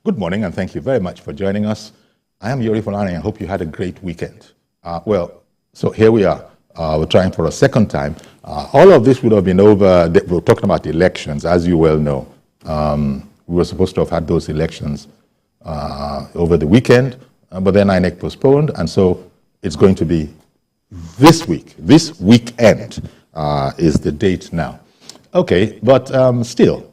Good morning, and thank you very much for joining us. I am Yori Folani. I hope you had a great weekend. So here we are. We're trying for a second time. All of this would have been over. We're talking about elections, as you well know. We were supposed to have had those elections over the weekend, but then INEC postponed, and so it's going to be this week. This weekend is the date now. Okay, but still,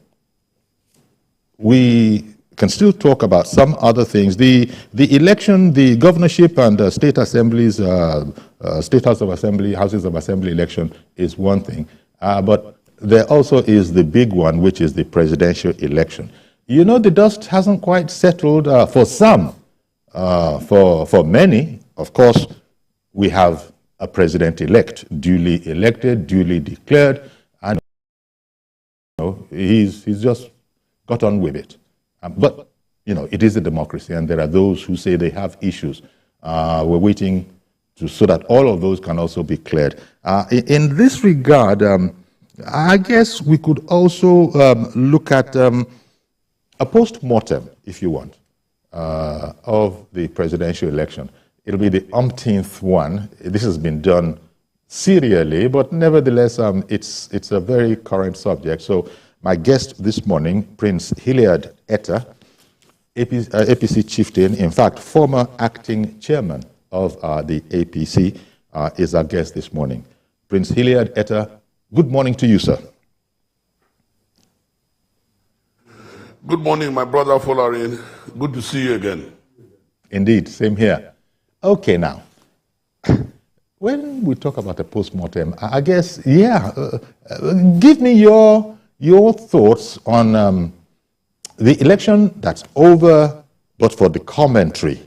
we can still talk about some other things. The election, the governorship and state assemblies, state house of assembly, houses of assembly election is one thing, but there also is the big one, which is the presidential election. You know, the dust hasn't quite settled for some. For many, of course, we have a president-elect, duly elected, duly declared, and he's just got on with it. But, you know, it is a democracy, and there are those who say they have issues. We're waiting so that all of those can also be cleared. In this regard, I guess we could also look at a post-mortem, if you want, of the presidential election. It'll be the umpteenth one. This has been done serially, but nevertheless, it's a very current subject. So my guest this morning, Prince Hilliard Etta, APC chieftain, in fact, former acting chairman of the APC, is our guest this morning. Prince Hilliard Etta, good morning to you, sir. Good morning, my brother Folarin. Good to see you again. Indeed, same here. Okay, now, when we talk about a post-mortem, I guess, give me your thoughts on the election that's over, but for the commentary.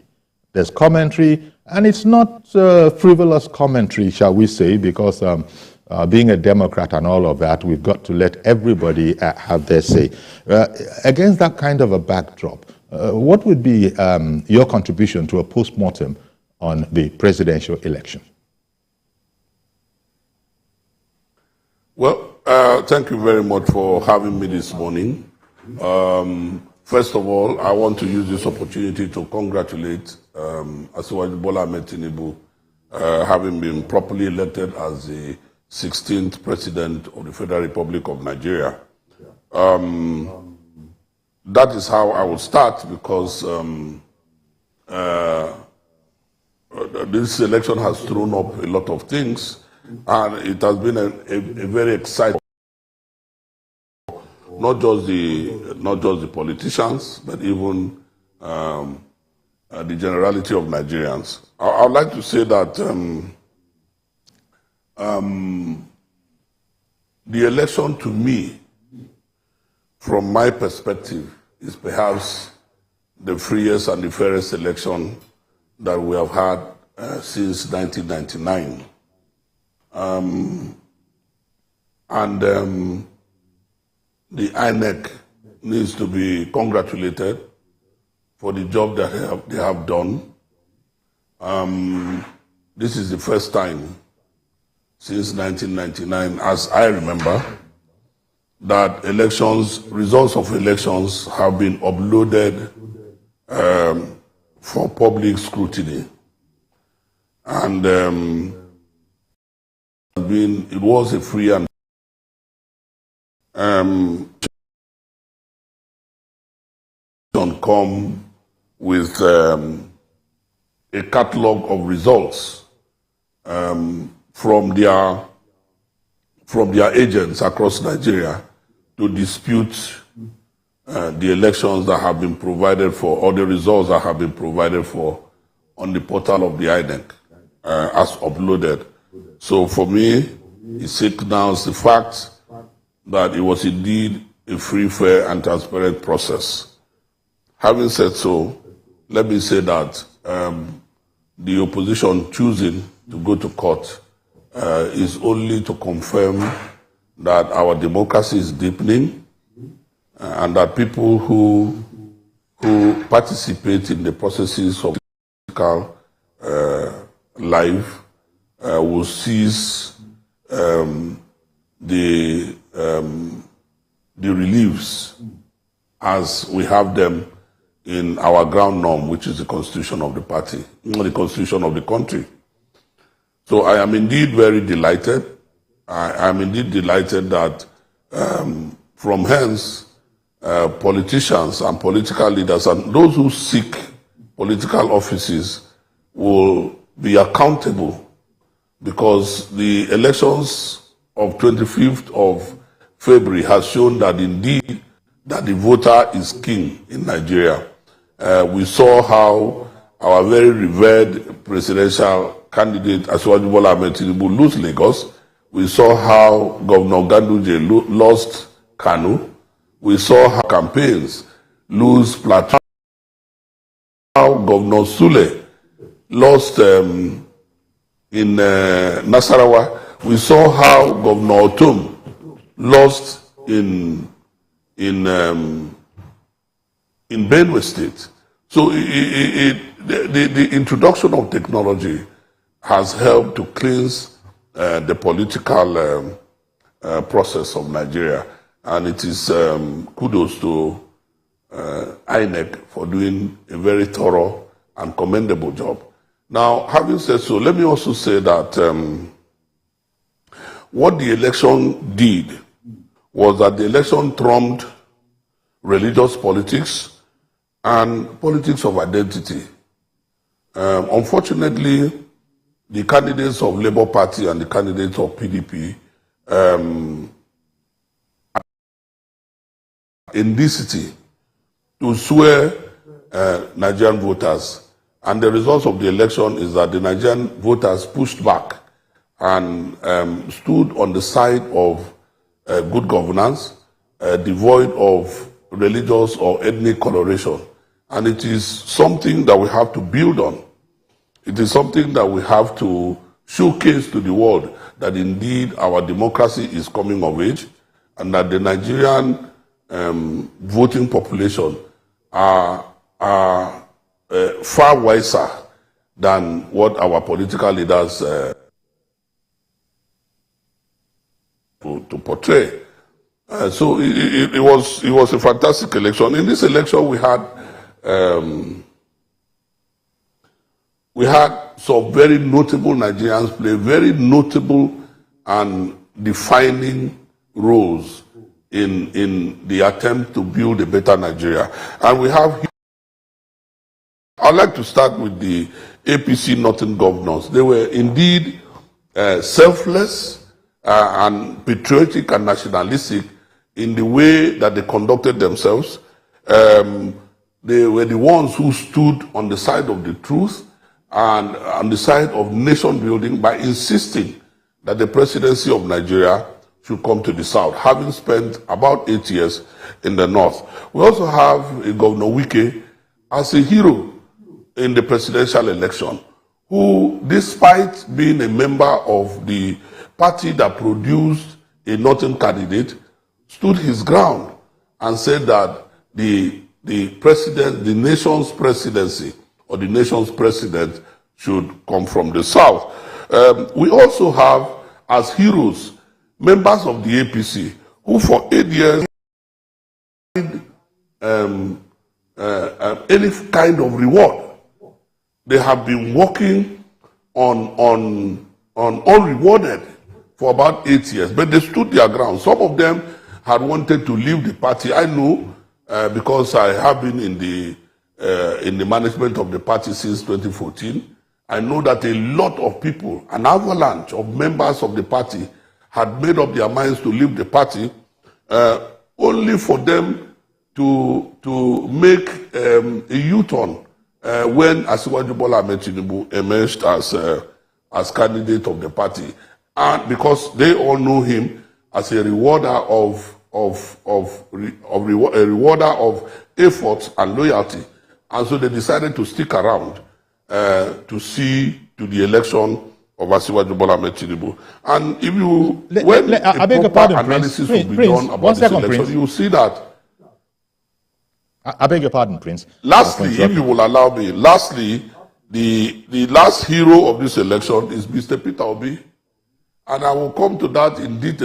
There's commentary, and it's not frivolous commentary, shall we say, because being a Democrat and all of that, we've got to let everybody have their say. Against that kind of a backdrop, what would be your contribution to a post-mortem on the presidential election? Well, thank you very much for having me this morning. First of all, I want to use this opportunity to congratulate Asiwaju Bola Ahmed Tinubu, having been properly elected as the 16th President of the Federal Republic of Nigeria. That is how I will start, because this election has thrown up a lot of things, and it has been a very exciting, not just the politicians, but even the generality of Nigerians. I would like to say that the election, to me, from my perspective, is perhaps the freest and the fairest election that we have had since 1999. The INEC needs to be congratulated for the job that they have done. This is the first time since 1999, as I remember, that results of elections have been uploaded for public scrutiny. And it was a free and come with a catalog of results from their agents across Nigeria to dispute the elections that have been provided for, or the results that have been provided for on the portal of the INEC as uploaded. So for me, it signals the fact that it was indeed a free, fair, and transparent process. Having said so, let me say that the opposition choosing to go to court is only to confirm that our democracy is deepening, and that people who participate in the processes of political life will seize the reliefs as we have them in our ground norm, which is the constitution of the party, the constitution of the country. So I am indeed very delighted. I am indeed delighted that from hence, politicians and political leaders and those who seek political offices will be accountable, because the elections of 25th of February has shown that indeed that the voter is king in Nigeria. We saw how our very revered presidential candidate Asiwaju Bola Ahmed Tinubu lose Lagos. We saw how Governor Ganduje lost Kanu. We saw how campaigns lose Plateau. How Governor Sule lost in Nasarawa. We saw how Governor Otum lost in Benue State. So the introduction of technology has helped to cleanse the political process of Nigeria, and it is kudos to INEC for doing a very thorough and commendable job. Now, having said so, let me also say that what the election did was that the election trumped religious politics and politics of identity. Unfortunately, the candidates of Labour Party and the candidates of PDP indecity to swear Nigerian voters, and the results of the election is that the Nigerian voters pushed back and stood on the side of good governance, devoid of religious or ethnic coloration. And it is something that we have to build on. It is something that we have to showcase to the world that indeed our democracy is coming of age, and that the Nigerian voting population are far wiser than what our political leaders to portray. So it was a fantastic election. In this election, we had some very notable Nigerians play very notable and defining roles in the attempt to build a better Nigeria. And we have, I'd like to start with the APC Northern governors. They were indeed selfless and patriotic and nationalistic in the way that they conducted themselves. They were the ones who stood on the side of the truth and on the side of nation building by insisting that the presidency of Nigeria should come to the south, having spent about 8 years in the north. We also have a Governor Wike as a hero in the presidential election, who, despite being a member of the party that produced a northern candidate, stood his ground and said that the nation's presidency or the nation's president should come from the south. We also have as heroes members of the APC who for 8 years any kind of reward. They have been working on unrewarded for about 8 years, but they stood their ground. Some of them had wanted to leave the party. I know because I have been in the management of the party since 2014. I know that a lot of people, an avalanche of members of the party, had made up their minds to leave the party, only for them to make a U-turn when Asiwaju Bola Ahmed Tinubu emerged as candidate of the party, and because they all know him as a rewarder of efforts and loyalty, and so they decided to stick around to see to the election of Asiwaju Bola Ahmed Tinubu. And if you I beg your pardon, analysis Prince. will be done about this election, you will see that. I beg your pardon, Prince. Lastly, if you will allow me, the last hero of this election is Mr. Peter Obi, and I will come to that in detail.